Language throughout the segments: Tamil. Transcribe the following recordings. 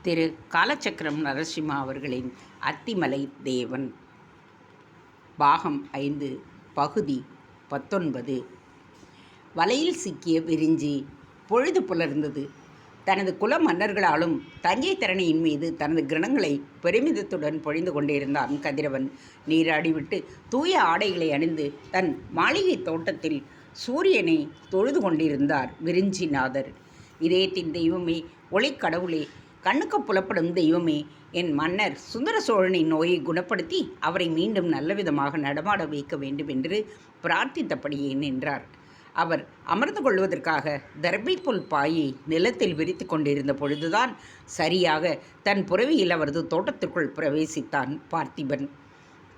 திரு காலச்சக்கரம் நரசிம்மா அவர்களின் அத்திமலை தேவன் பாகம் 5 பகுதி 19. வலையில் சிக்கிய விரிஞ்சி. பொழுது புலர்ந்தது. தனது குல மன்னர்களாலும் தஞ்சை தரணியின் மீது தனது கிரணங்களை பெருமிதத்துடன் பொழிந்து கொண்டிருந்தான் கதிரவன். நீராடிவிட்டு தூய ஆடைகளை அணிந்து தன் மாளிகை தோட்டத்தில் சூரியனை தொழுது கொண்டிருந்தார் விரிஞ்சிநாதர். இதயத்தின் தெய்வமே, ஒளிக்கடவுளே, கண்ணுக்கு புலப்படும் தெய்வமே, என் மன்னர் சுந்தர சோழனின் நோயை குணப்படுத்தி அவரை மீண்டும் நல்லவிதமாக நடமாட வைக்க வேண்டும் என்று பிரார்த்தித்தபடியே நின்றார். அவர் அமர்ந்து கொள்வதற்காக தர்பைப்புல் பாயை நிலத்தில் விரித்து கொண்டிருந்த பொழுதுதான் சரியாக தன் புறவியில் அவரது தோட்டத்திற்குள் பிரவேசித்தான் பார்த்திபன்.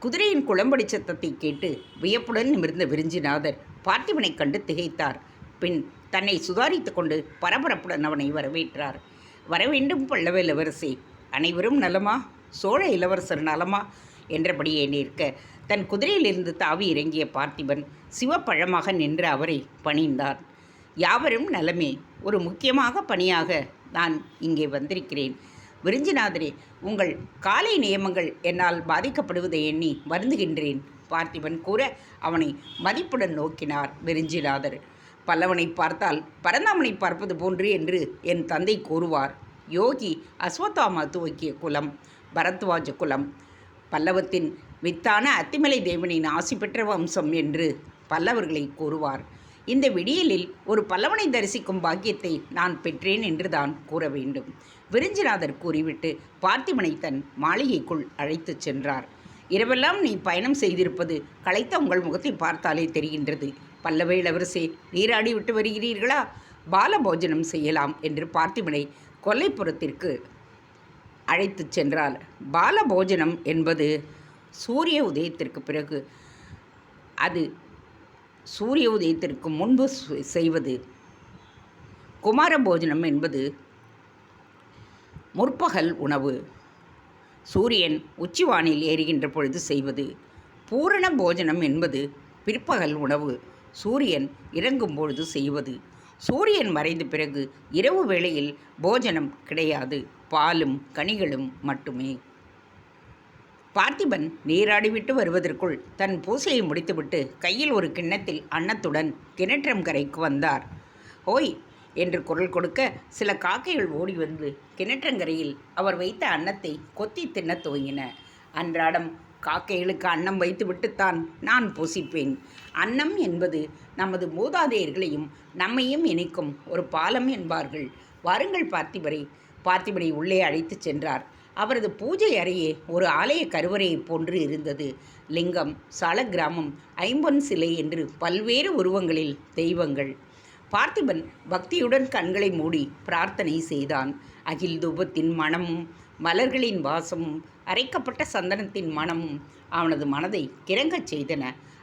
குதிரையின் குளம்படி சத்தத்தை கேட்டு வியப்புடன் நிமிர்ந்த விரிஞ்சிநாதர் பார்த்திபனை கண்டு திகைத்தார். பின் தன்னை சுதாரித்து கொண்டு பரபரப்புடன் அவனை வரவேற்றார். வரவேண்டும் பல்லவ இளவரசி, அனைவரும் நலமா? சோழ இளவரசர் நலமா என்றபடியே நிற்க தன் குதிரையிலிருந்து தாவி இறங்கிய பார்த்திபன் சிவப்பழமாக நின்று அவரை பணிந்தான். யாவரும் நலமே. ஒரு முக்கியமாக பணியாக நான் இங்கே வந்திருக்கிறேன். விரிஞ்சிநாதரே, உங்கள் காலை நியமங்கள் என்னால் பாதிக்கப்படுவதை எண்ணி வருந்துகின்றேன் பார்த்திபன் கூற அவனை மதிப்புடன் நோக்கினார் விரிஞ்சிநாதர். பல்லவனை பார்த்தால் பரந்தாமனை பார்ப்பது போன்று என்று என் தந்தை கூறுவார். யோகி அஸ்வத்தாமா துவக்கிய குலம் பரத்வாஜ குலம். பல்லவத்தின் வித்தான அத்திமலை தேவனின் ஆசி பெற்ற வம்சம் என்று பல்லவர்களை கூறுவார். இந்த விடியலில் ஒரு பல்லவனை தரிசிக்கும் பாக்கியத்தை நான் பெற்றேன் என்று தான் கூற வேண்டும். விரிஞ்சிநாதர் கூறிவிட்டு பார்த்திபனை தன் மாளிகைக்குள் அழைத்துச் சென்றார். இரவெல்லாம் நீ பயணம் செய்திருப்பது களைத்த உங்கள் முகத்தை பார்த்தாலே தெரிகின்றது. பல்லவ இளவரசே, நீராடி விட்டு வருகிறீர்களா? பால போஜனம் செய்யலாம் என்று பார்த்திபனை கொல்லைப்புறத்திற்கு அழைத்துச் சென்றார். பால போஜனம் என்பது சூரிய உதயத்திற்கு பிறகு, அது சூரிய உதயத்திற்கு முன்பு செய்வது. குமார போஜனம் என்பது முற்பகல் உணவு, சூரியன் உச்சிவானில் ஏறுகின்ற பொழுது செய்வது. பூரண போஜனம் என்பது பிற்பகல் உணவு, சூரியன் இறங்கும் பொழுது செய்வது. சூரியன் மறைந்த பிறகு இரவு வேளையில் போஜனம் கிடையாது, பாலும் கனிகளும் மட்டுமே. பார்த்திபன் நீராடிவிட்டு வருவதற்குள் தன் பூசையை முடித்துவிட்டு கையில் ஒரு கிண்ணத்தில் அன்னத்துடன் கிணற்றங்கரைக்கு வந்தார். ஓய் என்று குரல் கொடுக்க சில காக்கைகள் ஓடி வந்து கிணற்றங்கரையில் அவர் வைத்த அன்னத்தை கொத்தி தின்னத் துவங்கின. அன்றாடம் காக்கைகளுக்கு அன்னம் வைத்துவிட்டுத்தான் நான் பூசிப்பேன். அன்னம் என்பது நமது மூதாதையர்களையும் நம்மையும் இணைக்கும் ஒரு பாலம் என்பார்கள். வாருங்கள் பார்த்திபனை உள்ளே அழைத்துச் சென்றார். அவரது பூஜை அறையே ஒரு ஆலய கருவறையை போன்று இருந்தது. லிங்கம், சாலக்கிராமம், ஐம்பொன் சிலை என்று பல்வேறு உருவங்களில் தெய்வங்கள். பார்த்திபன் பக்தியுடன் கண்களை மூடி பிரார்த்தனை செய்தான். அகில் தூபத்தின் மணமும் மலர்களின் வாசமும் அரைக்கப்பட்ட சந்தனத்தின் மணமும் அவனது மனதை கிறங்கச் செய்தன.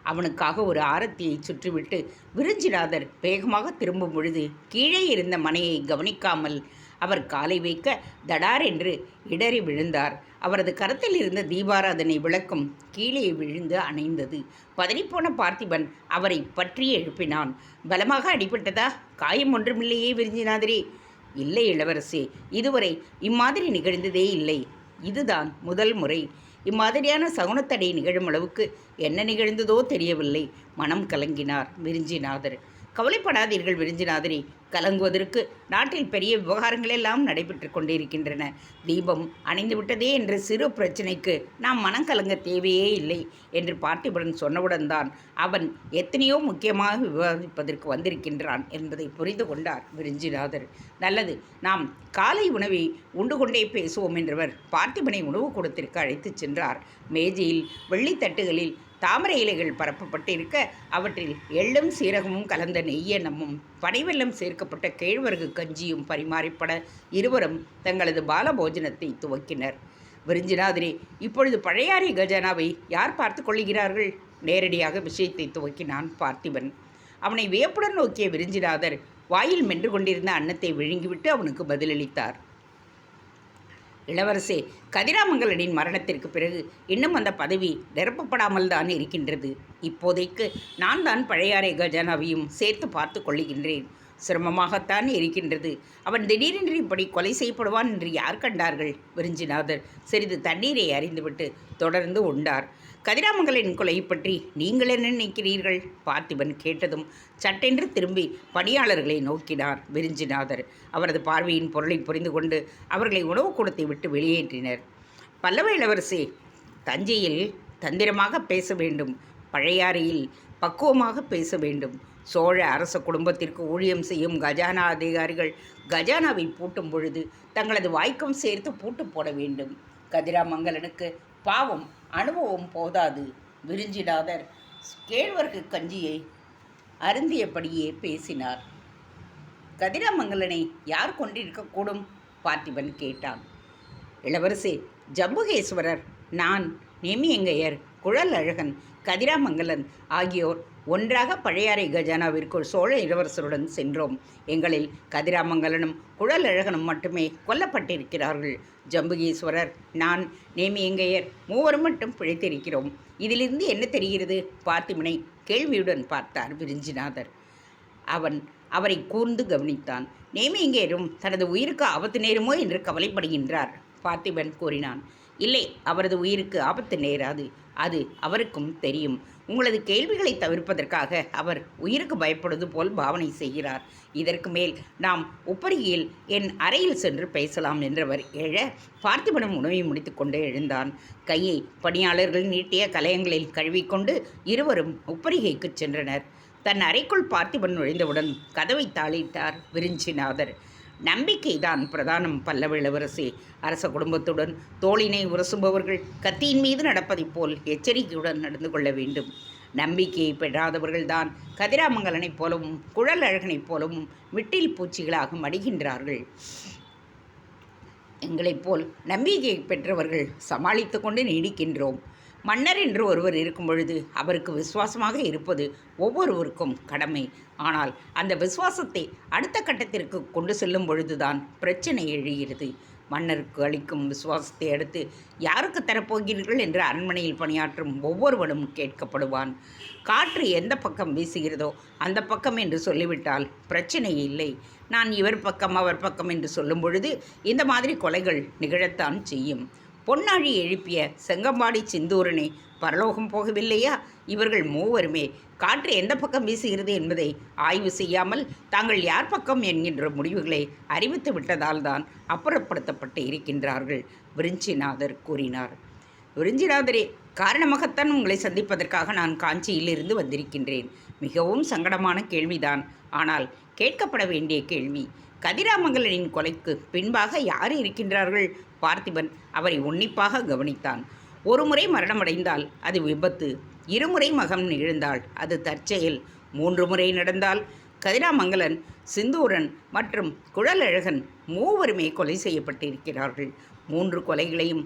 அவனுக்காக ஒரு ஆரத்தியை சுற்றிவிட்டு விரிஞ்சிநாதர் வேகமாக திரும்பும் பொழுது கீழே இருந்த மனையை கவனிக்காமல் அவர் காலை வைக்க தடார் என்று இடறி விழுந்தார். அவரது கரத்தில் இருந்த தீபாராதனை விளக்கும் கீழே விழுந்து அணைந்தது. பதறிப்போன பார்த்திபன் அவரை பற்றி எழுப்பினான். பலமாக அடிபட்டதா? காயம் ஒன்றுமில்லையே விரிஞ்சிநாதரே? இல்லை இளவரசே, இதுவரை இம்மாதிரி நிகழ்ந்ததே இல்லை. இதுதான் முதல் முறை. இம்மாதிரியான சகுனத்தடை நிகழும் அளவுக்கு என்ன நிகழ்ந்ததோ தெரியவில்லை. மனம் கலங்கினார் விரிஞ்சிநாதர். கவலைப்படாதீர்கள் விரிஞ்சிநாதரே, கலங்குவதற்கு நாட்டில் பெரிய விவகாரங்கள் எல்லாம் நடைபெற்று கொண்டிருக்கின்றன. தீபம் அணைந்துவிட்டதே என்ற சிறு பிரச்சனைக்கு நாம் மனம் கலங்க தேவையே இல்லை என்று பார்த்திபன் சொன்னவுடன் தான் அவன் எத்தனையோ முக்கியமாக விவாதிப்பதற்கு வந்திருக்கின்றான் என்பதை புரிந்து கொண்டார் விரிஞ்சிநாதர். நல்லது, நாம் காலை உணவை உண்டு கொண்டே பேசுவோம் என்றவர் பார்த்திபனை உணவு கூடத்திற்கு அழைத்துச் சென்றார். மேஜையில் வெள்ளித்தட்டுகளில் தாமரை இலைகள் பரப்பப்பட்டிருக்க அவற்றில் எள்ளும் சீரகமும் கலந்த நெய்யெண்ணமும் பனைவெல்லம் சேர்க்கப்பட்ட கேழ்வரகு கஞ்சியும் பரிமாறிப்பட இருவரும் தங்களது பால போஜனத்தை துவக்கினர். விரிஞ்சிநாதரே, இப்பொழுது பழையாறை கஜானாவை யார் பார்த்து கொள்ளுகிறார்கள்? நேரடியாக விஷயத்தை துவக்கினான் பார்த்திபன். அவனை வியப்புடன் நோக்கிய விரிஞ்சிநாதர் வாயில் மென்று கொண்டிருந்த அன்னத்தை விழுங்கிவிட்டு அவனுக்கு பதிலளித்தார். இளவரசே, கதிராமங்கலனின் மரணத்திற்கு பிறகு இன்னும் அந்த பதவி நிரப்பப்படாமல் தான் இருக்கின்றது. இப்போதைக்கு நான் தான் பழையாறை கஜானாவையும் சேர்த்து பார்த்து கொள்ளுகின்றேன். சிரமமாகத்தான் இருக்கின்றது. அவன் திடீரென்று இப்படி கொலை செய்யப்படுவான் என்று யார் கண்டார்கள்? விருஞ்சிநாதர் சிறிது தண்ணீரை அறிந்துவிட்டு தொடர்ந்து உண்டார். கதிராமங்கலின் கொலையை பற்றி நீங்கள் என்ன நினைக்கிறீர்கள்? பார்த்திபன் கேட்டதும் சட்டென்று திரும்பி பணியாளர்களை நோக்கினார் விருஞ்சிநாதர். அவரது பார்வையின் பொருளை புரிந்து கொண்டு அவர்களை உணவு கூடத்தை விட்டு வெளியேற்றினர். பல்லவ இளவரசி, தஞ்சையில் தந்திரமாக பேச வேண்டும், பழையாறையில் பக்குவமாக பேச வேண்டும். சோழ அரச குடும்பத்திற்கு ஊழியம் செய்யும் கஜானா அதிகாரிகள் கஜானாவை பூட்டும் பொழுது தங்களது வாய்க்கும் சேர்த்து பூட்டு போட வேண்டும். கதிராமங்கலனுக்கு பாவம் அனுபவம் போதாது. விருஞ்சிநாதர் கேழ்வரகு கஞ்சியை அருந்தியபடியே பேசினார். கதிராமங்கலனை யார் கொண்டிருக்கக்கூடும்? பார்த்திபன் கேட்டான். இளவரசி, ஜம்புகேஸ்வரர், நான், நேமியங்கையர், குழல் அழகன், கதிராமங்கலன் ஆகியோர் ஒன்றாக பழையாறை கஜானாவிற்குள் சோழ இளவரசருடன் சென்றோம். எங்களில் கதிராமங்கலனும் குழல் அழகனும் மட்டுமே கொல்லப்பட்டிருக்கிறார்கள். ஜம்புகேஸ்வரர், நான், நேமியங்கையர் மூவரும் மட்டும் பிழைத்திருக்கிறோம். இதிலிருந்து என்ன தெரிகிறது? பார்த்திபனை கேள்வியுடன் பார்த்தார் விருஞ்சிநாதர். அவரை கூர்ந்து கவனித்தான். நேமியங்கையரும் தனது உயிருக்கு ஆபத்து நேருமோ என்று கவலைப்படுகின்றார். பார்த்திபன் கூறினான். இல்லை, அவரது உயிருக்கு ஆபத்து நேராது. அது அவருக்கும் தெரியும். உங்களது கேள்விகளை தவிர்ப்பதற்காக அவர் உயிருக்கு பயப்படுவது போல் பாவனை செய்கிறார். இதற்கு மேல் நாம் உப்பரிகையில் என் அறையில் சென்று பேசலாம் என்றவர் எழ, பார்த்திபனும் உணவை முடித்து கொண்டு எழுந்தான். கையை பணியாளர்கள் நீட்டிய கலயங்களில் கழுவிக்கொண்டு இருவரும் உப்பரிகைக்கு சென்றனர். தன் அறைக்குள் பார்த்திபன் நுழைந்தவுடன் கதவை தாளிட்டார் விருஞ்சிநாதர். நம்பிக்கைதான் பிரதானம் பல்லவ இளவரசி. அரச குடும்பத்துடன் தோளினை உரசுபவர்கள் கத்தியின் மீது நடப்பதைப் போல் எச்சரிக்கையுடன் நடந்து கொள்ள வேண்டும். நம்பிக்கையை பெறாதவர்கள்தான் கதிராமங்கலனைப் போலவும் குழல் அழகனைப் போலவும் விட்டில் பூச்சிகளாக மடிகின்றார்கள். எங்களைப் போல் நம்பிக்கை பெற்றவர்கள் சமாளித்து கொண்டு நீடிக்கின்றோம். மன்னர் என்று ஒருவர் இருக்கும் பொழுது அவருக்கு விசுவாசமாக இருப்பது ஒவ்வொருவருக்கும் கடமை. ஆனால் அந்த விசுவாசத்தை அடுத்த கட்டத்திற்கு கொண்டு செல்லும் பொழுதுதான் பிரச்சனை எழுகிறது. மன்னருக்கு அளிக்கும் விசுவாசத்தை அடுத்து யாருக்கு தரப்போகிறீர்கள் என்று அரண்மனையில் பணியாற்றும் ஒவ்வொருவனும் கேட்கப்படுவான். காற்று எந்த பக்கம் வீசுகிறதோ அந்த பக்கம் என்று சொல்லிவிட்டால் பிரச்சனை இல்லை. நான் இவர் பக்கம் அவர் பக்கம் என்று சொல்லும் பொழுது இந்த மாதிரி கொலைகள் நிகழத்தான் செய்யும். பொன்னாழி எழுப்பிய செங்கம்பாடி சிந்தூரனே பரலோகம் போகவில்லையா? இவர்கள் மூவருமே காற்று எந்த பக்கம் வீசுகிறது என்பதை ஆய்வு செய்யாமல் தாங்கள் யார் பக்கம் என்கின்ற முடிவுகளை அறிவித்து விட்டதால் தான் அப்புறப்படுத்தப்பட்டு இருக்கின்றார்கள். விருஞ்சிநாதர் கூறினார். விருஞ்சிநாதரே, காரணமாகத்தான் உங்களை சந்திப்பதற்காக நான் காஞ்சியிலிருந்து வந்திருக்கின்றேன். மிகவும் சங்கடமான கேள்விதான், ஆனால் கேட்கப்பட வேண்டிய கேள்வி. கதிராமங்கலனின் கொலைக்கு பின்பாக யார் இருக்கின்றார்கள்? பார்த்திபன் அவரை உன்னிப்பாக கவனித்தான். ஒரு முறை மரணமடைந்தால் அது விபத்து, இருமுறை மகம் நிகழ்ந்தால் அது தற்செயல், 3 முறை நடந்தால் கதிராமங்கலன், சிந்தூரன் மற்றும் குழலழகன் மூவருமே கொலை செய்யப்பட்டிருக்கிறார்கள். 3 கொலைகளையும்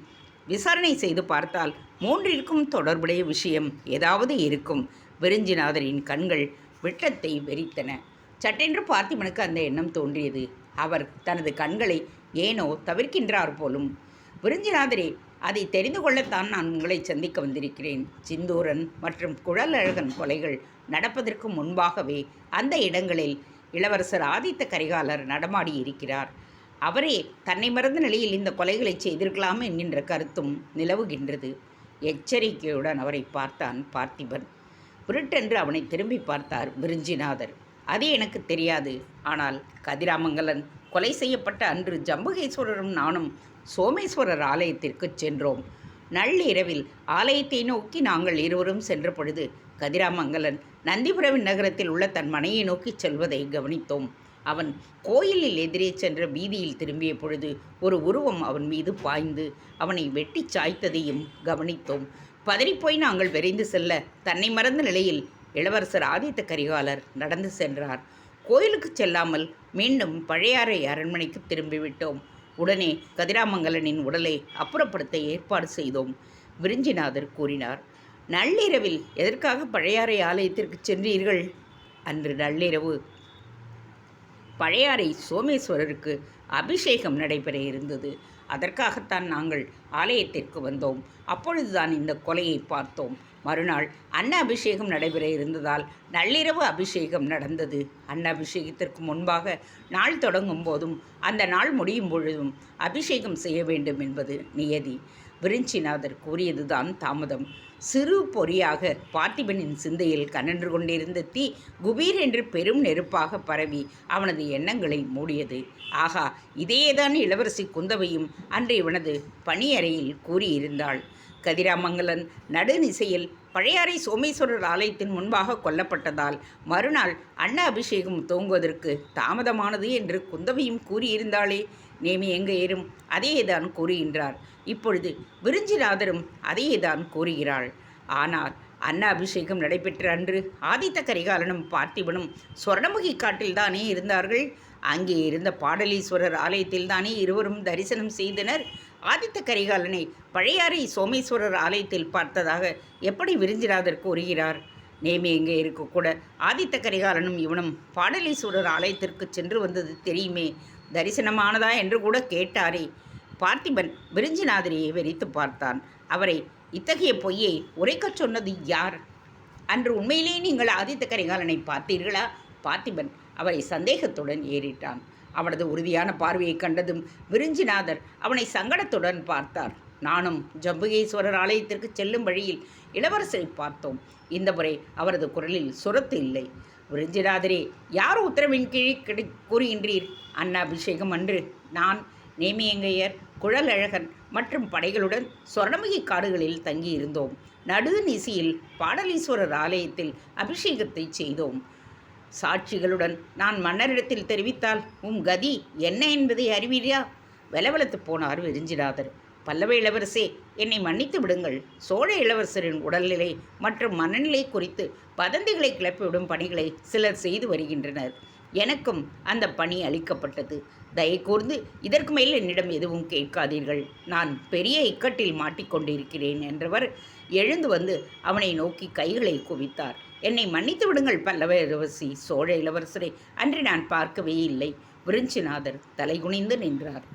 விசாரணை செய்து பார்த்தால் 3ற்கும் தொடர்புடைய விஷயம் ஏதாவது இருக்கும். விருஞ்சிநாதரின் கண்கள் விட்டத்தை வெறித்தன. சட்டென்று பார்த்திபனுக்கு அந்த எண்ணம் தோன்றியது. அவர் தனது கண்களை ஏனோ தவிர்க்கின்றார் போலும். விருஞ்சிநாதரே, அதை தெரிந்து கொள்ளத்தான் நான் உங்களை சந்திக்க வந்திருக்கிறேன். சிந்தூரன் மற்றும் குழலழகன் கொலைகள் நடப்பதற்கு முன்பாகவே அந்த இடங்களில் இளவரசர் ஆதித்த கரிகாலர் நடமாடி இருக்கிறார். அவரே தன்னை மறந்த நிலையில் இந்த கொலைகளை செய்திருக்கலாம் என்கின்ற கருத்தும் நிலவுகின்றது. எச்சரிக்கையுடன் அவரை பார்த்தான் பார்த்திபன். விருட்டென்று அவனை திரும்பி பார்த்தார் விருஞ்சிநாதர். அது எனக்கு தெரியாது. ஆனால் கதிராமங்கலன் கொலை செய்யப்பட்ட அன்று ஜம்புகேஸ்வரரும் நானும் சோமேஸ்வரர் ஆலயத்திற்கு சென்றோம். நள்ளிரவில் ஆலயத்தை நோக்கி நாங்கள் இருவரும் சென்ற பொழுது கதிராமங்கலன் நந்திபுரம் நகரத்தில் உள்ள தன் மனையை நோக்கி செல்வதை கவனித்தோம். அவன் கோயிலில் எதிரே சென்ற வீதியில் திரும்பிய பொழுது ஒரு உருவம் அவன் மீது பாய்ந்து அவனை வெட்டி சாய்த்ததையும் கவனித்தோம். பதறிப்போய் நாங்கள் விரைந்து செல்ல தன்னை மறந்த நிலையில் இளவரசர் ஆதித்த கரிகாலர் நடந்து சென்றார். கோயிலுக்கு செல்லாமல் மீண்டும் பழையாறை அரண்மனைக்கு திரும்பிவிட்டோம். உடனே கதிராமங்கலனின் உடலை அப்புறப்படுத்த ஏற்பாடு செய்தோம். விருஞ்சிநாதர் கூறினார். நள்ளிரவில் எதற்காக பழையாறை ஆலயத்திற்கு சென்றீர்கள்? அன்று நள்ளிரவு பழையாறை சோமேஸ்வரருக்கு அபிஷேகம் நடைபெற இருந்தது. அதற்காகத்தான் நாங்கள் ஆலயத்திற்கு வந்தோம். அப்பொழுதுதான் இந்த கொலையை பார்த்தோம். மறுநாள் அன்ன அபிஷேகம் நடைபெற இருந்ததால் நள்ளிரவு அபிஷேகம் நடந்தது. அன்ன அபிஷேகத்திற்கு முன்பாக நாள் தொடங்கும் போதும் அந்த நாள் முடியும் பொழுதும் அபிஷேகம் செய்ய வேண்டும் என்பது நியதி. விருஞ்சிநாதர் கூறியதுதான் தாமதம். சிறு பொறியாக பார்த்திபனின் சிந்தையில் கனன்று கொண்டிருந்த தீ குபீர் என்று பெரும் நெருப்பாக பரவி அவனது எண்ணங்களை மூடியது. ஆகா, இதேதான் இளவரசி குந்தவையும் அன்று இவனது பணியறையில் கூறியிருந்தாள். கதிராமங்கலன் நடுநிசையில் பழையாறை சோமேஸ்வரர் ஆலயத்தின் முன்பாக கொல்லப்பட்டதால் மறுநாள் அன்ன அபிஷேகம் துவங்குவதற்கு தாமதமானது என்று குந்தவையும் கூறியிருந்தாளே. நேமி எங்கையரும் அதையேதான் கூறுகின்றார். இப்பொழுது விருஞ்சிநாதரும் அதையேதான் கூறுகிறாள். ஆனால் அன்ன அபிஷேகம் நடைபெற்ற அன்று ஆதித்த கரிகாலனும் பார்த்திபனும் சொர்ணமுகி காட்டில்தானே இருந்தார்கள். அங்கே இருந்த பாடலீஸ்வரர் ஆலயத்தில்தானே இருவரும் தரிசனம் செய்தனர். ஆதித்த கரிகாலனை பழையாறை சோமேஸ்வரர் ஆலயத்தில் பார்த்ததாக எப்படி விருஞ்சிநாதர் கூறுகிறார்? நேமி எங்கே இருக்க கூட ஆதித்த கரிகாலனும் இவனும் பாடலீஸ்வரர் ஆலயத்திற்கு சென்று வந்தது தெரியுமே. தரிசனமானதா என்று கூட கேட்டாரே. பார்த்திபன் விருஞ்சிநாதரையை வெறித்து பார்த்தான். அவரை இத்தகைய பொய்யை உரைக்கச் சொன்னது யார்? அன்று உண்மையிலேயே நீங்கள் ஆதித்த கரிகாலனை பார்த்தீர்களா? பார்த்திபன் அவரை சந்தேகத்துடன் ஏறிட்டான். அவனது உறுதியான பார்வையை கண்டதும் விருஞ்சிநாதர் அவனை சங்கடத்துடன் பார்த்தார். நானும் ஜம்புகேஸ்வரர் ஆலயத்திற்கு செல்லும் வழியில் இளவரசரை பார்த்தோம். இந்த முறை அவரது குரலில் சுரத்து இல்லை. விருஞ்சிநாதரே, யார் உத்தரவின் கீழ் கூறுகின்றீர்? அன்ன அபிஷேகம் அன்று நான், நேமியங்கையர், குழலழகன் மற்றும் படைகளுடன் சொர்ணமுகி காடுகளில் தங்கியிருந்தோம். நடுநிசியில் பாடலீஸ்வரர் ஆலயத்தில் அபிஷேகத்தை செய்தோம். சாட்சிகளுடன் நான் மன்னரிடத்தில் தெரிவித்தால் கதி என்ன என்பதை அறிவீரா? வெலவெலத்து போனார் விருஞ்சிநாதர். பல்லவ இளவரசே, என்னை மன்னித்து விடுங்கள். சோழ இளவரசரின் உடல்நிலை மற்றும் மனநிலை குறித்து வதந்திகளை கிளப்பிவிடும் பணிகளை சிலர் செய்து வருகின்றனர். எனக்கும் அந்த பணி அளிக்கப்பட்டது. தயை கூர்ந்து இதற்கு மேல் என்னிடம் எதுவும் கேட்காதீர்கள். நான் பெரிய இக்கட்டில் மாட்டிக்கொண்டிருக்கிறேன் என்றவர் எழுந்து வந்து அவனை நோக்கி கைகளை குவித்தார். என்னை மன்னித்து விடுங்கள் பல்லவ இளவரசி. சோழ இளவரசரை அன்று நான் பார்க்கவே இல்லை. விருஞ்சிநாதர் தலைகுனிந்து நின்றார்.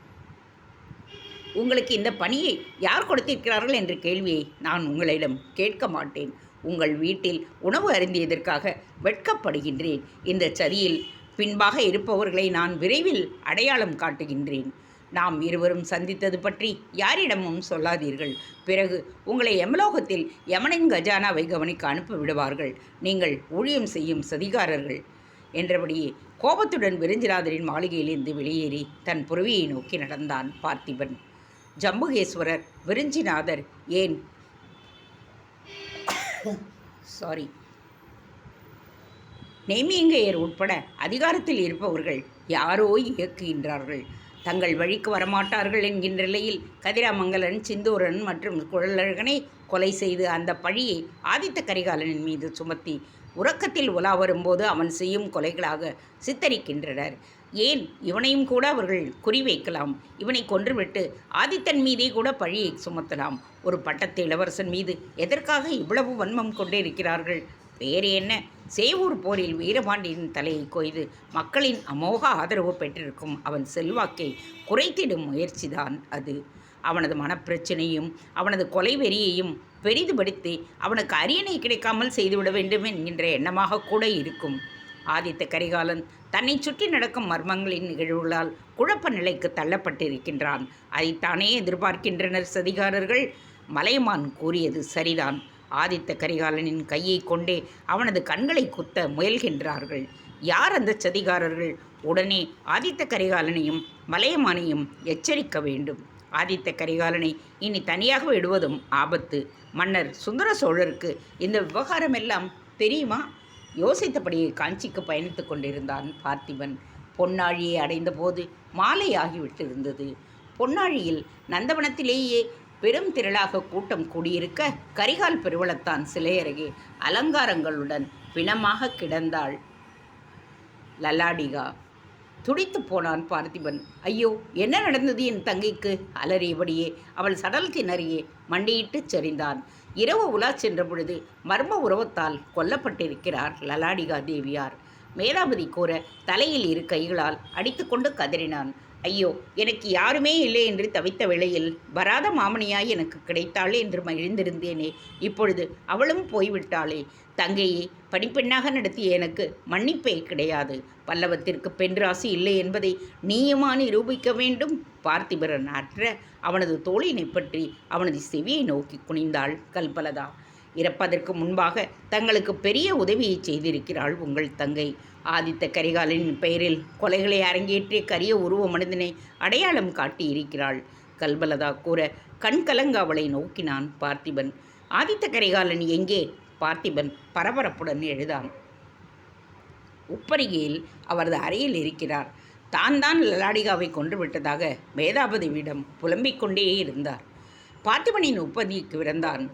உங்களுக்கு இந்த பணியை யார் கொடுத்திருக்கிறார்கள் என்ற கேள்வியை நான் உங்களிடம் கேட்க மாட்டேன். உங்கள் வீட்டில் உணவு அருந்தியதற்காக வெட்கப்படுகின்றேன். இந்த சதியில் பின்பாக இருப்பவர்களை நான் விரைவில் அடையாளம் காட்டுகின்றேன். நாம் இருவரும் சந்தித்தது பற்றி யாரிடமும் சொல்லாதீர்கள். பிறகு உங்களை யமலோகத்தில் யமனின் கஜானாவை கவனிக்க அனுப்பி விடுவார்கள். நீங்கள் ஊழியம் செய்யும் சதிகாரர்கள் என்றபடியே கோபத்துடன் விருஞ்சிநாதரின் மாளிகையிலிருந்து வெளியேறி தன் புறவியை நோக்கி நடந்தான் பார்த்திபன். ஜம்புகேஸ்வரர், விருஞ்சிநாதர், ஏன் நேமியங்கையர் உட்பட அதிகாரத்தில் இருப்பவர்கள் யாரோ இயக்குகின்றார்கள். தங்கள் வழிக்கு வரமாட்டார்கள் என்கின்ற நிலையில் கதிராமங்கலன், சிந்தூரன் மற்றும் குழலழகனை கொலை செய்து அந்த பழியை ஆதித்த கரிகாலனின் மீது சுமத்தி உறக்கத்தில் உலா வரும்போது அவன் செய்யும் கொலைகளாக சித்தரிக்கின்றனர். ஏன் இவனையும் கூட அவர்கள் குறிவைக்கலாம். இவனை கொன்றுவிட்டு ஆதித்தன் மீதே கூட பழியை சுமத்தலாம். ஒரு பட்டத்து இளவரசன் மீது எதற்காக இவ்வளவு வன்மம் கொண்டிருக்கிறார்கள்? வேறு என்ன? சேவூர் போரில் வீரபாண்டியன் தலையை கொய்து மக்களின் அமோக ஆதரவு பெற்றிருக்கும் அவன் செல்வாக்கை குறைத்திடும் முயற்சிதான் அது. அவனது மனப்பிரச்சனையும் அவனது கொலை வெறியையும் பெரிதுபடுத்தி அவனுக்கு அரியணை கிடைக்காமல் செய்துவிட வேண்டும் என்கின்ற எண்ணமாக கூட இருக்கும். ஆதித்த கரிகாலன் தன்னை சுற்றி நடக்கும் மர்மங்களின் நிகழ்வுகளால் குழப்ப நிலைக்கு தள்ளப்பட்டிருக்கின்றான். அதைத்தானே எதிர்பார்க்கின்றனர் சதிகாரர்கள். மலையமான் கூறியது சரிதான். ஆதித்த கரிகாலனின் கையை கொண்டே அவனது கண்களை குத்த முயல்கின்றார்கள். யார் அந்த சதிகாரர்கள்? உடனே ஆதித்த கரிகாலனையும் மலையமானையும் எச்சரிக்க வேண்டும். ஆதித்த கரிகாலனை இனி தனியாக விடுவதும் ஆபத்து. மன்னர் சுந்தர சோழருக்கு இந்த விவகாரமெல்லாம் தெரியுமா? யோசித்தபடியே காஞ்சிக்கு பயணித்து கொண்டிருந்தான் பார்த்திபன். பொன்னாழியை அடைந்தபோது மாலை ஆகிவிட்டிருந்தது. பொன்னாழியில் நந்தவனத்திலேயே பெரும் திரளாக கூட்டம் கூடியிருக்க கரிகால் பெருவளத்தான் சிலை அருகே அலங்காரங்களுடன் பிணமாக கிடந்தாள் லலாடிகா. துடித்து போனான் பார்த்திபன். ஐயோ, என்ன நடந்தது என் தங்கைக்கு? அலறியபடியே அவள் சடலத்தின் அருகே மண்டியிட்டு சரிந்தான். இரவு உலா சென்ற பொழுது மர்ம உறவத்தால் கொல்லப்பட்டிருக்கிறார் லலாடிகா தேவியார். மேதாபதி கூற தலையில் இரு கைகளால் அடித்து கொண்டு கதறினான். ஐயோ, எனக்கு யாருமே இல்லை என்று தவித்த வேளையில் வராத மாமணியாய் எனக்கு கிடைத்தாளே என்று மகிழ்ந்திருந்தேனே, இப்பொழுது அவளும் போய்விட்டாளே. தங்கையை படிப்பெண்ணாக நடத்திய எனக்கு மன்னிப்பே கிடையாது. பல்லவத்திற்கு பெண் ராசி இல்லை என்பதை நீயுமா நிரூபிக்க வேண்டும்? பார்த்திபரன் அற்ற அவனது தோளினை பற்றி அவனது செவியை நோக்கி குனிந்தாள் கல்பலதா. இறப்பதற்கு முன்பாக தங்களுக்கு பெரிய உதவியை செய்திருக்கிறாள் உங்கள் தங்கை. ஆதித்த கரிகாலனின் பெயரில் கொலைகளை அரங்கேற்றிய கரிய உருவ மனிதனை அடையாளம் காட்டியிருக்கிறாள் கல்பலதா கூற கண்கலங்க அவளை நோக்கினான் பார்த்திபன். ஆதித்த கரிகாலன் எங்கே? பார்த்திபன் பரபரப்புடன் எழுதான். உப்பரிகையில் அவரது அறையில் இருக்கிறார். தான் லலாடிகாவை கொன்று விட்டதாக வேதாபதியிடம் புலம்பிக் கொண்டே இருந்தார். பார்த்திபனின் உப்பதிக்கு விரந்தான்.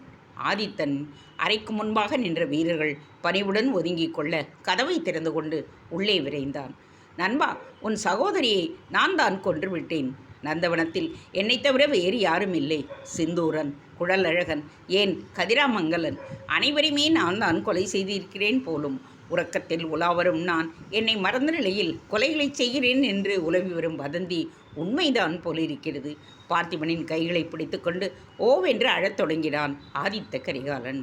ஆதித்தன் அறைக்கு முன்பாக நின்ற வீரர்கள் பணிவுடன் ஒதுங்கிக் கொள்ள கதவை திறந்து கொண்டு உள்ளே விரைந்தான். நண்பா, உன் சகோதரியை நான் தான் கொன்று விட்டேன். நந்தவனத்தில் என்னை தவிர வேறு யாரும் இல்லை. சிந்தூரன், குழலழகன், ஏன் கதிராமங்கலன் அனைவரையுமே நான் தான் கொலை செய்திருக்கிறேன் போலும். உறக்கத்தில் உலாவரும் நான் என்னை மறந்த நிலையில் கொலைகளை செய்கிறேன் என்று உலவி வரும் வதந்தி உண்மைதான் போலிருக்கிறது. பார்த்திபனின் கைகளை பிடித்துக்கொண்டு ஓவென்று அழத் தொடங்கினான் ஆதித்த கரிகாலன்.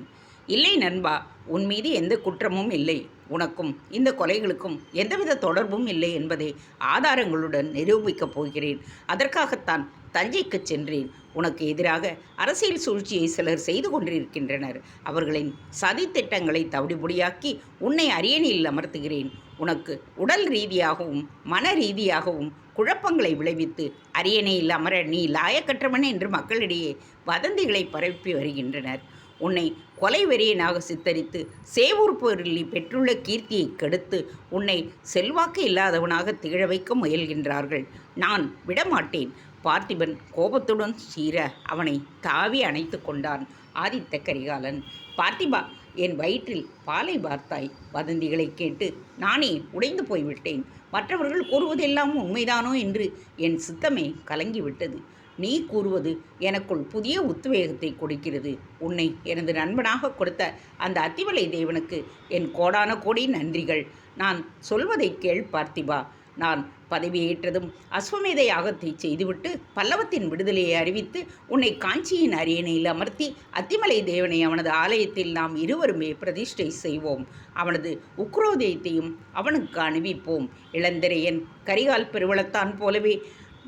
இல்லை நண்பா, உன் மீது எந்த குற்றமும் இல்லை. உனக்கும் இந்த கொலைகளுக்கும் எந்தவித தொடர்பும் இல்லை என்பதை ஆதாரங்களுடன் நிரூபிக்கப் போகிறேன். அதற்காகத்தான் தஞ்சைக்கு சென்றேன். உனக்கு எதிராக அரசியல் சூழ்ச்சியை சிலர் செய்து கொண்டிருக்கின்றனர். அவர்களின் சதித்திட்டங்களை தவிடுபொடியாக்கி உன்னை அரியணையில் அமர்த்துகிறேன். உனக்கு உடல் ரீதியாகவும் மன ரீதியாகவும் குழப்பங்களை விளைவித்து அரியணையில் அமர நீ லாயக்கற்றவன் என்று மக்களிடையே வதந்திகளை பரப்பி வருகின்றனர். உன்னை கொலை வெறியனாக சித்தரித்து சேவூர் போரில் நீ பெற்றுள்ள கீர்த்தியை கெடுத்து உன்னை செல்வாக்கு இல்லாதவனாக திகழ வைக்க முயல்கின்றார்கள். நான் விடமாட்டேன். பார்த்திபன் கோபத்துடன் சீர அவனை தாவி அணைத்து கொண்டான் ஆதித்த கரிகாலன். பார்த்திபா, என் வயிற்றில் பாலை பார்த்தாய். வதந்திகளை கேட்டு நானே உடைந்து போய்விட்டேன். மற்றவர்கள் கூறுவதெல்லாம் உண்மைதானோ என்று என் சித்தமே கலங்கிவிட்டது. நீ கூறுவது எனக்குள் புதிய உத்வேகத்தை கொடுக்கிறது. உன்னை எனது நண்பனாக கொடுத்த அந்த அத்திமலை தேவனுக்கு என் கோடான கோடி நன்றிகள். நான் சொல்வதை கேள் பார்த்திபா. நான் பதவியேற்றதும் அஸ்வமேத யாகத்தை செய்துவிட்டு பல்லவத்தின் விடுதலையை அறிவித்து உன்னை காஞ்சியின் அரியணையில் அமர்த்தி அத்திமலை தேவனை அவனது ஆலயத்தில் நாம் இருவருமே பிரதிஷ்டை செய்வோம். அவனது உக்ரோதயத்தையும் அவனுக்கு அணிவிப்போம். இளந்திரையன் கரிகால் பெருவளத்தான் போலவே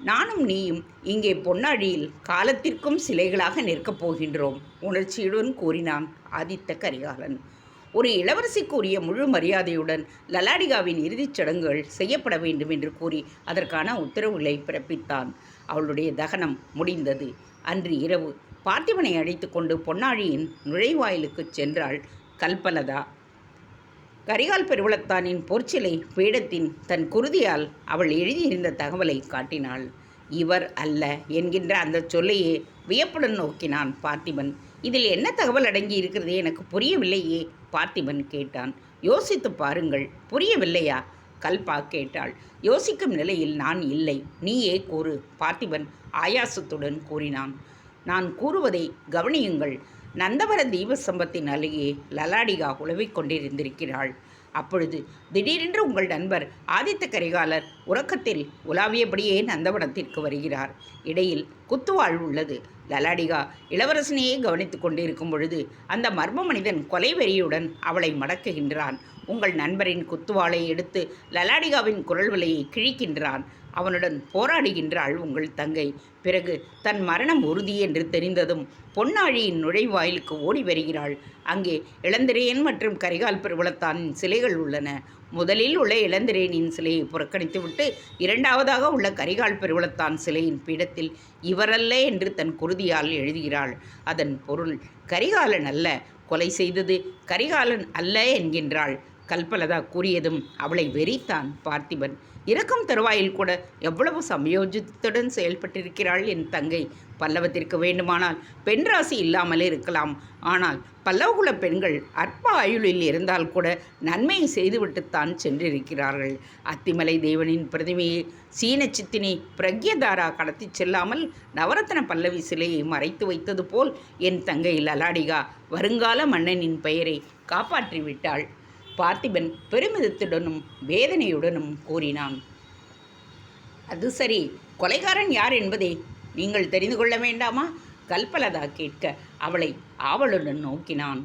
நானும் நீயும் இங்கே பொன்னாழியில் காலத்திற்கும் சிலைகளாக நிற்கப் போகின்றோம் உணர்ச்சியுடன் கூறினான் ஆதித்த கரிகாலன். ஒரு இளவரசிக்குரிய முழு மரியாதையுடன் லலாடிகாவின் இறுதிச் சடங்குகள் செய்யப்பட வேண்டும் என்று கூறி அதற்கான உத்தரவுகளை பிறப்பித்தான். அவளுடைய தகனம் முடிந்தது. அன்று இரவு பார்த்திபனை அழைத்து கொண்டு பொன்னாழியின் நுழைவாயிலுக்கு சென்றாள் கல்பலதா. கரிகால் பெருவளத்தானின் பொற்சிலை பீடத்தின் தன் குருதியால் அவள் எழுதியிருந்த தகவலை காட்டினாள். இவர் அல்ல என்கின்ற அந்த சொல்லையே வியப்புடன் நோக்கினான் பார்த்திபன். இதில் என்ன தகவல் அடங்கி இருக்கிறது எனக்கு புரியவில்லையே, பார்த்திபன் கேட்டான். யோசித்து பாருங்கள். புரியவில்லையா? கல்பா கேட்டாள். யோசிக்கும் நிலையில் நான் இல்லை, நீயே கூறு, பார்த்திபன் ஆயாசத்துடன் கூறினான். நான் கூறுவதை கவனியுங்கள். நந்தவர தீபசம்பத்தின் அருகே லலாடிகா உலவிக் கொண்டிருந்திருக்கிறாள். அப்பொழுது திடீரென்று உங்கள் நண்பர் ஆதித்த கரிகாலர் உறக்கத்தில் உலாவியபடியே நந்தவனத்திற்கு வருகிறார். இடையில் குத்துவாள் உள்ளது. லலாடிகா இளவரசனையே கவனித்து கொண்டிருக்கும் பொழுது அந்த மர்ம மனிதன் கொலை வெறியுடன் அவளை மடக்குகின்றான். உங்கள் நண்பரின் குத்துவாளை எடுத்து லலாடிகாவின் குரல் வலையை கிழிக்கின்றான். அவனுடன் போராடுகின்றாள் உங்கள் தங்கை. பிறகு தன் மரணம் உறுதி என்று தெரிந்ததும் பொன்னாழியின் நுழைவாயிலுக்கு ஓடி வருகிறாள். அங்கே இளந்திரையன் மற்றும் கரிகால் பெருவளத்தானின் சிலைகள் உள்ளன. முதலில் உள்ள இளந்திரையனின் சிலையை புறக்கணித்துவிட்டு இரண்டாவதாக உள்ள கரிகால் பெருவளத்தான் சிலையின் பீடத்தில் இவரல்ல என்று தன் குருதியால் எழுதுகிறாள். அதன் பொருள் கரிகாலன் அல்ல, கொலை செய்தது கரிகாலன் அல்ல என்கின்றாள். கல்பலதா கூறியதும் அவளை வெறித்தான் பார்த்திபன். இறக்கும் தருவாயில் கூட எவ்வளவு சமயோஜித்துடன் செயல்பட்டிருக்கிறாள் என் தங்கை. பல்லவத்திற்கு வேண்டுமானால் பெண் ராசி இல்லாமலே இருக்கலாம். ஆனால் பல்லவகுல பெண்கள் அற்ப ஆயுளில் இருந்தால் கூட நன்மையை செய்துவிட்டுத்தான் சென்றிருக்கிறார்கள். அத்திமலை தேவனின் பிரதிமையை சீன சித்தினை பிரக்யதாரா கடத்தி செல்லாமல் நவரத்ன பல்லவி சிலையை மறைத்து வைத்தது போல் என் தங்கை லலாடிகா வருங்கால மன்னனின் பெயரை காப்பாற்றிவிட்டாள். பார்த்திபன் பெருமிதத்துடனும் வேதனையுடனும் கூறினான். அது சரி, கொலைகாரன் யார் என்பதை நீங்கள் தெரிந்து கொள்ள வேண்டாமா? கல்பலதா கேட்க அவளை ஆவலுடன் நோக்கினான்.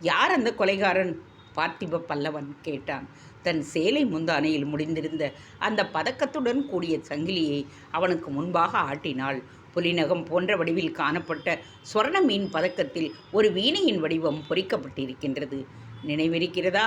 யார் அந்த கொலைகாரன்? பார்த்திப பல்லவன் கேட்டான். தன் சேலை முந்தானையில் முடிந்திருந்த அந்த பதக்கத்துடன் கூடிய சங்கிலியை அவனுக்கு முன்பாக ஆட்டினாள். புலிநகம் போன்ற வடிவில் காணப்பட்ட சொர்ண மீன் பதக்கத்தில் ஒரு வீணையின் வடிவம் பொறிக்கப்பட்டிருக்கின்றது. நினைவிருக்கிறதா?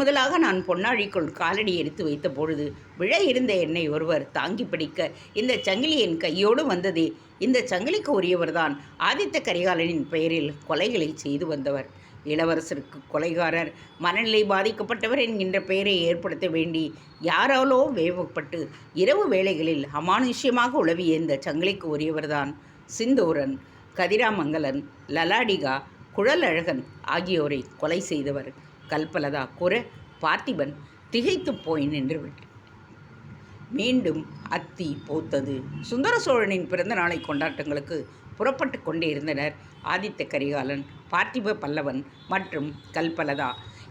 முதலாக நான் பொன்னாழிக்குள் காலடி எடுத்து வைத்த பொழுது விழ இருந்த என்னை ஒருவர் தாங்கி பிடிக்க இந்த சங்கிலி என் கையோடு வந்ததே. இந்த சங்கிலிக்கு உரியவர்தான் ஆதித்த கரிகாலனின் பெயரில் கொலைகளை செய்து வந்தவர். இளவரசருக்கு கொலைகாரர், மனநிலை பாதிக்கப்பட்டவர் என்கின்ற பெயரை ஏற்படுத்த வேண்டி யாராலோ வேவப்பட்டு இரவு வேளைகளில் அமானுஷ்யமாக உளவிய இந்த சங்கிலிக்கு உரியவர்தான் சிந்தூரன், கதிராமங்கலன், லலாடிகா, குழலழகன் ஆகியோரை கொலை செய்தவர். கல்பலதா கூற பார்த்திபன் திகைத்து போய் நின்றுவிட்டான். மீண்டும் அத்தி பூத்தது. சுந்தர சோழனின் பிறந்த நாளை கொண்டாட்டங்களுக்கு புறப்பட்டு கொண்டே இருந்தனர் ஆதித்த கரிகாலன், பார்த்திப பல்லவன் மற்றும் கல்பலதா.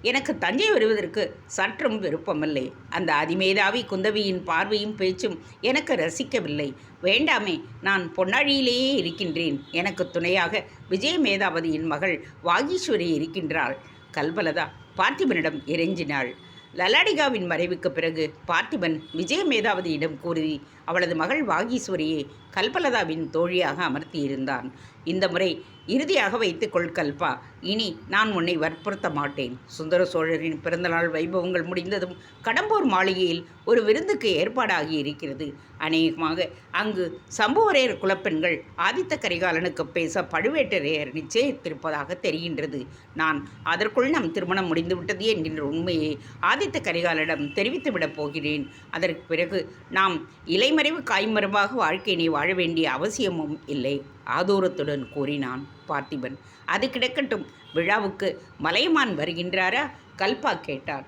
எனக்கு தஞ்சை வருவதற்கு சற்றும் விருப்பமில்லை. அந்த அதிமேதாவி குந்தவியின் பார்வையும் பேச்சும் எனக்கு ரசிக்கவில்லை. வேண்டாமே, நான் பொன்னாழியிலேயே இருக்கின்றேன். எனக்கு துணையாக விஜய மேதாவதியின் மகள் வாகீஸ்வரி இருக்கின்றாள். கல்பலதா பார்த்திபனிடம் இறைஞ்சினாள். லலாடிகாவின் மறைவுக்கு பிறகு பார்த்திபன் விஜய மேதாவதியிடம் கூறி அவளது மகள் வாகீஸ்வரியை கல்பலதாவின் தோழியாக அமர்த்தியிருந்தான். இந்த முறை இறுதியாக வைத்துக்கொள் கல்பா. இனி நான் உன்னை வற்புறுத்த மாட்டேன். சுந்தர சோழரின் பிறந்தநாள் வைபவங்கள் முடிந்ததும் கடம்பூர் மாளிகையில் ஒரு விருந்துக்கு ஏற்பாடாகி இருக்கிறது. அநேகமாக அங்கு சம்புவரையர் குலப்பெண்கள் ஆதித்த கரிகாலனுக்கு பேச பழுவேட்டரையர் நிச்சயித்திருப்பதாக தெரிகின்றது. நான் அதற்குள் நம் திருமணம் முடிந்துவிட்டது என்கின்ற உண்மையை ஆதித்த கரிகாலனிடம் தெரிவித்துவிடப் போகிறேன். அதற்கு பிறகு நாம் இலைமறைவு காய்மறைவாக வாழ்க்கையினை வாழ வேண்டிய அவசியமும் இல்லை, ஆதூரத்துடன் கூறினான் பார்த்திபன். அது கிடக்கட்டும், விழாவுக்கு மலையமான் வருகின்றாரா? கல்பா கேட்டார்.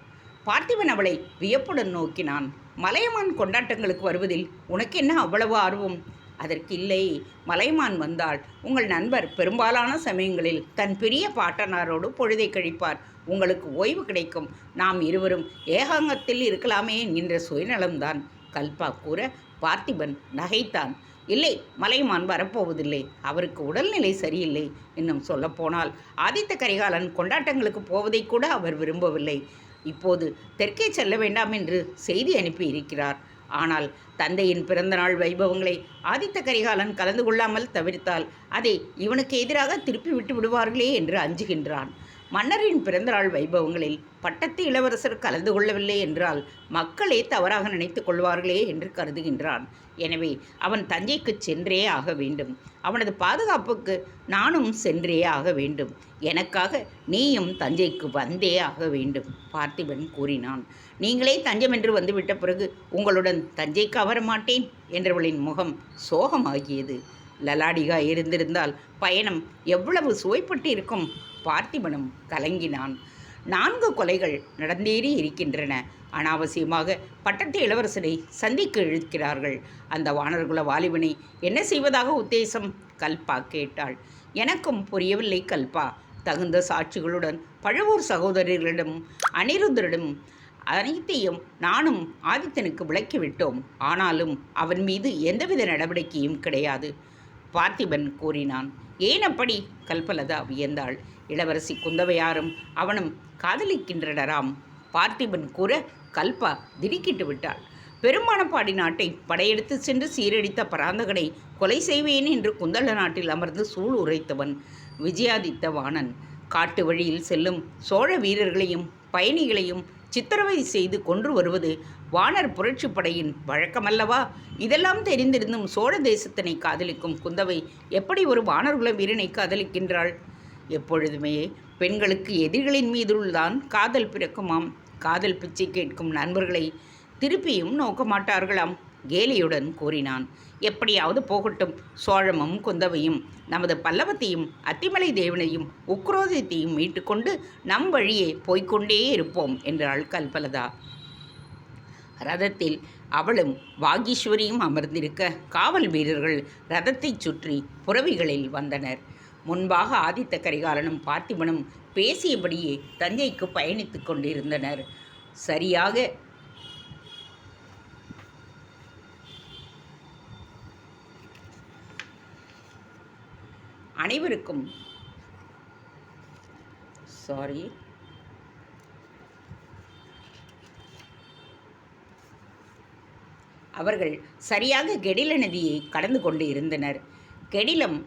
பார்த்திபன் அவளை வியப்புடன் நோக்கினான். மலையமான் கொண்டாட்டங்களுக்கு வருவதில் உனக்கு என்ன அவ்வளவு ஆர்வம்? அதற்கு இல்லை, மலையமான் வந்தால் உங்கள் நண்பர் பெரும்பாலான சமயங்களில் தன் பெரிய பாட்டனாரோடு பொழுதை கழிப்பார். உங்களுக்கு ஓய்வு கிடைக்கும். நாம் இருவரும் ஏகாங்கத்தில் இருக்கலாமே என்கின்ற சுயநலம்தான், கல்பா கூற பார்த்திபன் நகைத்தான். இல்லை, மலையமான் வரப்போவதில்லை. அவருக்கு உடல்நிலை சரியில்லை. இன்னும் சொல்லப்போனால் ஆதித்த கரிகாலன் கொண்டாட்டங்களுக்கு போவதை கூட அவர் விரும்பவில்லை. இப்போது தெற்கே செல்ல வேண்டாம் என்று செய்தி அனுப்பி இருக்கிறார். ஆனால் தந்தையின் பிறந்தநாள் வைபவங்களை ஆதித்த கரிகாலன் கலந்து கொள்ளாமல் தவிர்த்தால் அதை இவனுக்கு எதிராக திருப்பி விட்டு விடுவார்களே என்று அஞ்சுகின்றான். மன்னரின் பிறந்தநாள் வைபவங்களில் பட்டத்து இளவரசர் கலந்து கொள்ளவில்லை என்றால் மக்களே தவறாக நினைத்து கொள்வார்களே என்று கருதுகின்றான். எனவே அவன் தஞ்சைக்கு சென்றே ஆக வேண்டும். அவனது பாதுகாப்புக்கு நானும் சென்றே ஆக வேண்டும். எனக்காக நீயும் தஞ்சைக்கு வந்தே ஆக வேண்டும், பார்த்திபன் கூறினான். நீங்களே தஞ்சம் என்று வந்துவிட்ட பிறகு உங்களுடன் தஞ்சைக்கு வர மாட்டேன் என்றவளின் முகம் சோகமாகியது. லலாடிகா இருந்திருந்தால் பயணம் எவ்வளவு சுவைப்பட்டு இருக்கும். பார்த்திபனும் கலங்கினான். 4 கொலைகள் நடந்தேறி இருக்கின்றன. அனாவசியமாக பட்டத்து இளவரசரை சந்திக்க இழுக்கிறார்கள். அந்த வானர்குல வாலிபனை என்ன செய்வதாக உத்தேசம்? கல்பா கேட்டாள். எனக்கும் புரியவில்லை கல்பா. தகுந்த சாட்சிகளுடன் பழுவூர் சகோதரர்களிடம் அனிருத்தரிடம் அனைத்தையும் நானும் ஆதித்தனுக்கு விளக்கிவிட்டோம். ஆனாலும் அவன் மீது எந்தவித நடவடிக்கையும் கிடையாது, பார்த்திபன் கூறினான். ஏன் அப்படி? கல்பலதா வியந்தாள். இளவரசி குந்தவையாரும் அவனும் காதலிக்கின்றனராம், பார்த்திபன் கூற கல்பா திடுக்கிட்டு விட்டாள். பெருமானப்பாடி நாட்டை படையெடுத்து சென்று சீரடித்த பராந்தகனை கொலை செய்வேன் என்று குந்தள நாட்டில் அமர்ந்து சூள் உரைத்தவன் விஜயாதித்த வாணன். காட்டு வழியில் செல்லும் சோழ வீரர்களையும் பயணிகளையும் சித்திரவதை செய்து கொன்று வருவது வானர் புரட்சி படையின் வழக்கமல்லவா? இதெல்லாம் தெரிந்திருந்தும் சோழ தேசத்தினை காதலிக்கும் குந்தவை எப்படி ஒரு வானர்குல வீரனை காதலிக்கின்றாள்? எப்பொழுதுமே பெண்களுக்கு எதிரிகளின் மீதுள்தான் காதல் பிறக்குமாம். காதல் பிச்சை கேட்கும் நண்பர்களை திருப்பியும் நோக்க மாட்டார்களாம், கேலியுடன் கூறினான். எப்படியாவது போகட்டும். சோழமும் குந்தவையும் நமது பல்லவத்தையும் அத்திமலை தேவனையும் உக்ரோதத்தையும் மீட்டுக்கொண்டு நம் வழியே போய்கொண்டே இருப்போம் என்றாள் கல்பலதா. ரதத்தில் அவளும் வாகீஸ்வரியும் அமர்ந்திருக்க காவல் வீரர்கள் ரதத்தை சுற்றி புறவிகளில் வந்தனர். முன்பாக ஆதித்த கரிகாலனும் பார்த்திபனும் பேசியபடியே தஞ்சைக்கு பயணித்து கொண்டிருந்தனர். சரியாக அனைவருக்கும் அவர்கள் சரியாக கெடில நதியை கடந்து கொண்டு இருந்தனர். கெடிலம்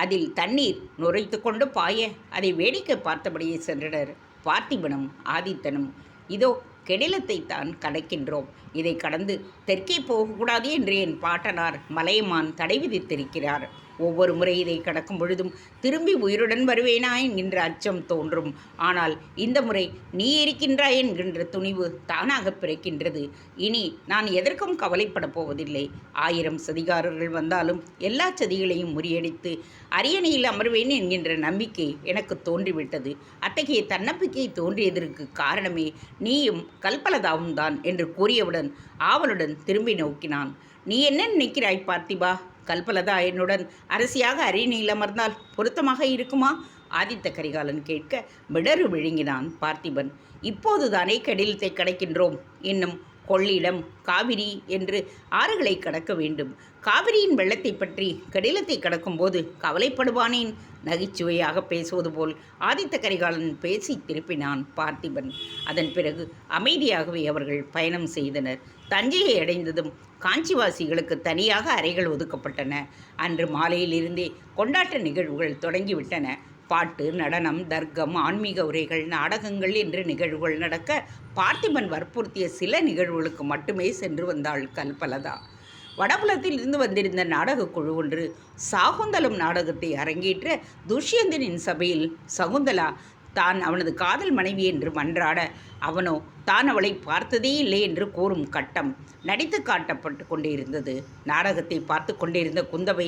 அதில் தண்ணீர் நுரைத்து கொண்டு பாய அதை வேடிக்கை பார்த்தபடியே சென்றனர். பார்த்திபனும் ஆதித்தனும் இதோ கெடிலத்தை தான் கடக்கின்றோம், இதை கடந்து தெற்கே போகக்கூடாது என்று என் பாட்டனார் மலையமான் தடை விதித்திருக்கிறார். ஒவ்வொரு முறை இதை கடக்கும் பொழுதும் திரும்பி உயிருடன் வருவேனா என்கின்ற அச்சம் தோன்றும். ஆனால் இந்த முறை நீ இருக்கின்றாய் என்கின்ற துணிவு தானாக பிறக்கின்றது. இனி நான் எதற்கும் கவலைப்பட போவதில்லை. 1000 சதிகாரர்கள் வந்தாலும் எல்லா சதிகளையும் முறியடித்து அரியணையில் அமர்வேன் என்கின்ற நம்பிக்கை எனக்கு தோன்றிவிட்டது. அத்தகைய தன்னம்பிக்கை தோன்றியதற்கு காரணமே நீயும் கல்பலதாவும் தான் என்று கூறியவுடன் ஆவலுடன் திரும்பி நோக்கினான். நீ என்ன நினைக்கிறாய் பார்த்திபா? கல்பலதா என்னுடன் அரசியாக அரியணையில் அமர்ந்தால் பொருத்தமாக இருக்குமா? ஆதித்த கரிகாலன் கேட்க மிடறு விழுங்கினான் பார்த்திபன். இப்போதுதானே கெடிலத்தை கடக்கின்றோம். இன்னும் கொள்ளிடம், காவிரி என்று ஆறுகளை கடக்க வேண்டும். காவிரியின் வெள்ளத்தை பற்றி கெடிலத்தை கடக்கும்போது கவலைப்படுவானேன்? நகைச்சுவையாக பேசுவது போல் ஆதித்த கரிகாலன் பேசி திருப்பினான் பார்த்திபன். அதன் பிறகு அமைதியாகவே அவர்கள் பயணம் செய்தனர். தஞ்சையை அடைந்ததும் காஞ்சிவாசிகளுக்கு தனியாக அறைகள் ஒதுக்கப்பட்டன. அன்று மாலையிலிருந்தே கொண்டாட்ட நிகழ்வுகள் தொடங்கிவிட்டன. பாட்டு, நடனம், தர்க்கம், ஆன்மீக உரைகள், நாடகங்கள் என்று நிகழ்வுகள் நடக்க பார்த்திபன் வற்புறுத்திய சில நிகழ்வுகளுக்கு மட்டுமே சென்று வந்தாள் கல்பலதா. வடபுலத்தில் இருந்து வந்திருந்த நாடகக் குழு ஒன்று சாகுந்தலம் நாடகத்தை அரங்கேற்ற துஷ்யந்தனின் சபையில் சகுந்தலா தான் அவனது காதல் மனைவி என்று மன்றாட, அவனோ தான் அவளை பார்த்ததே இல்லை என்று கூறும் கட்டம் நடித்து காட்டப்பட்டு கொண்டிருந்தது. நாடகத்தை பார்த்து கொண்டிருந்த குந்தவை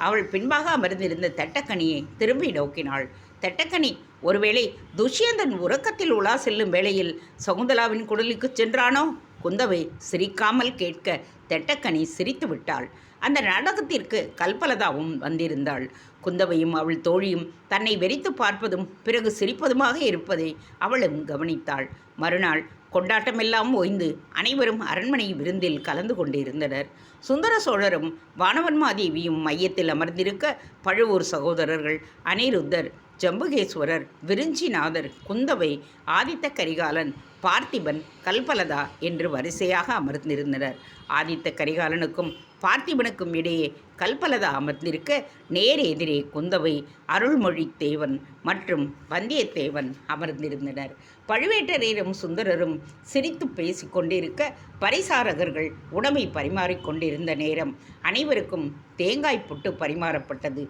அவள் பின்பாக அமர்ந்திருந்த தட்டக்கனியை திரும்பி நோக்கினாள். தட்டக்கனி ஒருவேளை துஷ்யந்தன் உறக்கத்தில் உலா செல்லும் வேளையில் சகுந்தலாவின் குடலுக்கு சென்றானோ? குந்தவை சிரிக்காமல் கேட்க தட்டக்கனி சிரித்து விட்டாள். அந்த நாடகத்திற்கு கல்பலதாவும் வந்திருந்தாள். குந்தவையும் அவள் தோழியும் தன்னை வெறித்து பார்ப்பதும் பிறகு சிரிப்பதுமாக இருப்பதை அவளும் கவனித்தாள். மறுநாள் கொண்டாட்டமெல்லாம் ஓய்ந்து அனைவரும் அரண்மனை விருந்தில் கலந்து கொண்டிருந்தனர். சுந்தர சோழரும் வானவன்மாதேவியும் மையத்தில் அமர்ந்திருக்க பழுவூர் சகோதரர்கள் அனிருத்தர், ஜம்புகேஸ்வரர், விருஞ்சிநாதர், குந்தவை, ஆதித்த கரிகாலன், பார்த்திபன், கல்பலதா என்று வரிசையாக அமர்ந்திருந்தனர். ஆதித்த கரிகாலனுக்கும் பார்த்திபனுக்கும் இடையே கல்பலதா அமர்ந்திருக்க நேர் எதிரே குந்தவை, அருள்மொழித்தேவன் மற்றும் வந்தியத்தேவன் அமர்ந்திருந்தனர். பழுவேட்டரையரும் சுந்தரரும் சிரித்து பேசி கொண்டிருக்க பரிசாரகர்கள் உணவை பரிமாறிக்கொண்டிருந்த நேரம் அனைவருக்கும் தேங்காய் புட்டு பரிமாறப்பட்டது.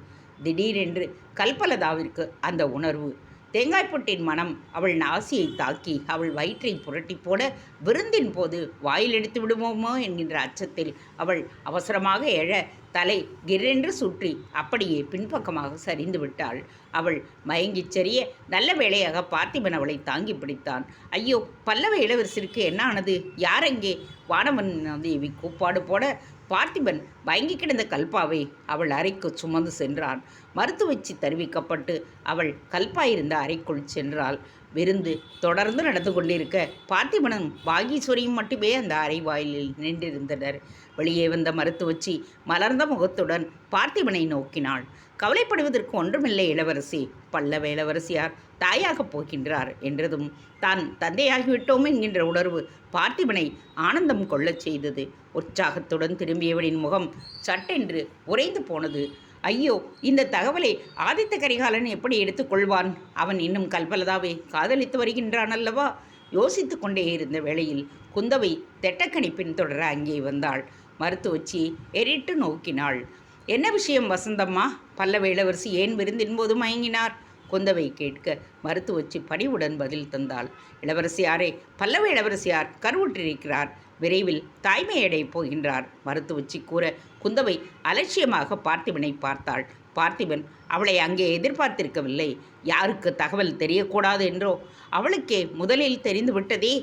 திடீரென்று கல்பலதாவிற்கு அந்த உணர்வு, தேங்காய்பொட்டின் மனம் அவள் நாசியை தாக்கி அவள் வயிற்றை புரட்டி போட விருந்தின் போது வாயில் எடுத்து விடுவோமோ என்கின்ற அச்சத்தில் அவள் அவசரமாக எழ தலை கிரென்று சுற்றி அப்படியே பின்பக்கமாக சரிந்து விட்டாள். அவள் மயங்கிச் சரிய நல்ல வேளையாக பார்த்திபன் அவளை தாங்கி பிடித்தான். ஐயோ, பல்லவ இளவரசருக்கு என்ன ஆனது? யாரெங்கே? வானவன் தேவி கூப்பாடு போட பார்த்திபன் மயங்கி கிடந்த கல்பாவை அவள் அறைக்கு சுமந்து சென்றான். மருத்துவச்சி தெரிவிக்கப்பட்டு அவள் கல்பாயிருந்த அறைக்குள் சென்றாள். விருந்து தொடர்ந்து நடந்து கொண்டிருக்க பார்த்திபனும் பாகீஸ்வரியும் மட்டுமே அந்த அறை வாயிலில் நின்றிருந்தனர். வெளியே வந்த மருத்துவச்சி மலர்ந்த முகத்துடன் பார்த்திபனை நோக்கினாள். கவலைப்படுவதற்கு ஒன்றுமில்லை இளவரசி. பல்லவ இளவரசியார் தாயாகப் போகின்றார் என்றதும் தான் தந்தையாகிவிட்டோம் என்கின்ற உணர்வு பார்த்திபனை ஆனந்தம் கொள்ளச் செய்தது. உற்சாகத்துடன் திரும்பியவனின் முகம் சட்டென்று உறைந்து போனது. ஐயோ, இந்த தகவலை ஆதித்த கரிகாலன் எப்படி எடுத்துக்கொள்வான்? அவன் இன்னும் கல்பலதாவை காதலித்து வருகின்றான் அல்லவா? யோசித்து கொண்டே இருந்த வேளையில் குந்தவை தெட்டக்கனி பின்தொடர அங்கே வந்தாள். மருத்துவச்சி எரிட்டு நோக்கினாள். என்ன விஷயம் வசந்தம்மா? பல்லவ இளவரசி ஏன் விருந்தின் போது மயங்கினார்? குந்தவை கேட்க மருத்துவச்சி பணிவுடன் பதில் தந்தாள். இளவரசியாரே, பல்லவ இளவரசியார் கருவுற்றிருக்கிறார். விரைவில் தாய்மையடையப் போகின்றார். மருத்துவச்சி கூற குந்தவை அலட்சியமாக பார்த்திபனை பார்த்தாள். பார்த்திபன் அவளை அங்கே எதிர்பார்த்திருக்கவில்லை. யாருக்கு தகவல் தெரியக்கூடாது என்றோ அவளுக்கே முதலில் தெரிந்துவிட்டதே.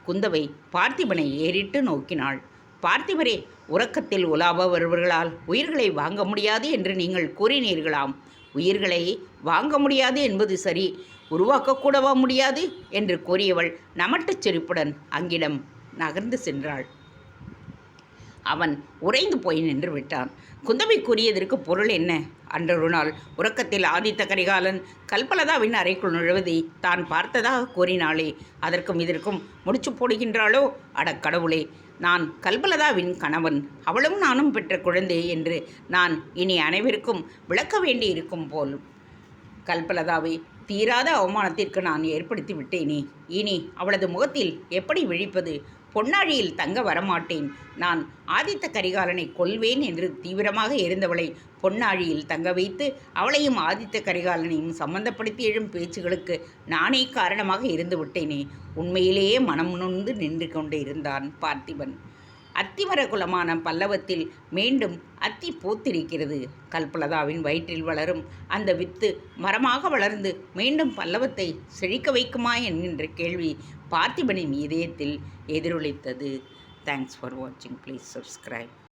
குந்தவை பார்த்திபனை ஏறிட்டு நோக்கினாள். பார்த்திபரே, உறக்கத்தில் உலாபவர்களால் உயிர்களை வாங்க முடியாது என்று நீங்கள் கூறினீர்களாம். உயிர்களை வாங்க முடியாது என்பது சரி, உருவாக்கக்கூடவா முடியாது என்று கூறியவள் நமட்டுச் சிரிப்புடன் அங்கிடம் நகர்ந்து சென்றாள். அவன் உறைந்து போய் நின்று விட்டான். குந்தவை கூறியதற்கு பொருள் என்ன? அன்றொரு நாள் உறக்கத்தில் ஆதித்த கரிகாலன் கல்பலதாவின் அறைக்குள் நுழைவதை தான் பார்த்ததாக கூறினாளே, அதற்கும் இதற்கும் முடிச்சு போடுகின்றாளோ? அடக்கடவுளே, நான் கல்பலதாவின் கணவன், அவளும் நானும் பெற்ற குழந்தை என்று நான் இனி அனைவருக்கும் விளக்க வேண்டியிருக்கும் போலும். கல்பலதாவை தீராத அவமானத்திற்கு நான் ஏற்படுத்தி விட்டேனே, இனி அவளது முகத்தில் எப்படி விழிப்பது? பொன்னாழியில் தங்க வரமாட்டேன். நான் ஆதித்த கரிகாலனை கொல்வேன் என்று தீவிரமாக இருந்தவளை பொன்னாழியில் தங்க வைத்து அவளையும் ஆதித்த கரிகாலனையும் சம்பந்தப்படுத்தி எழும் பேச்சுகளுக்கு நானே காரணமாக இருந்து விட்டேனே. உண்மையிலேயே மனம் நொந்து நின்று கொண்டு இருந்தான் பார்த்திபன். அத்திமர குலமான பல்லவத்தில் மீண்டும் அத்தி பூத்திருக்கிறது. கல்பலதாவின் வயிற்றில் வளரும் அந்த வித்து மரமாக வளர்ந்து மீண்டும் பல்லவத்தை செழிக்க வைக்குமா என்கின்ற கேள்வி பார்த்திபனின் இதயத்தில் எதிரொலித்தது. தேங்க்ஸ் ஃபார் வாட்சிங். Please subscribe.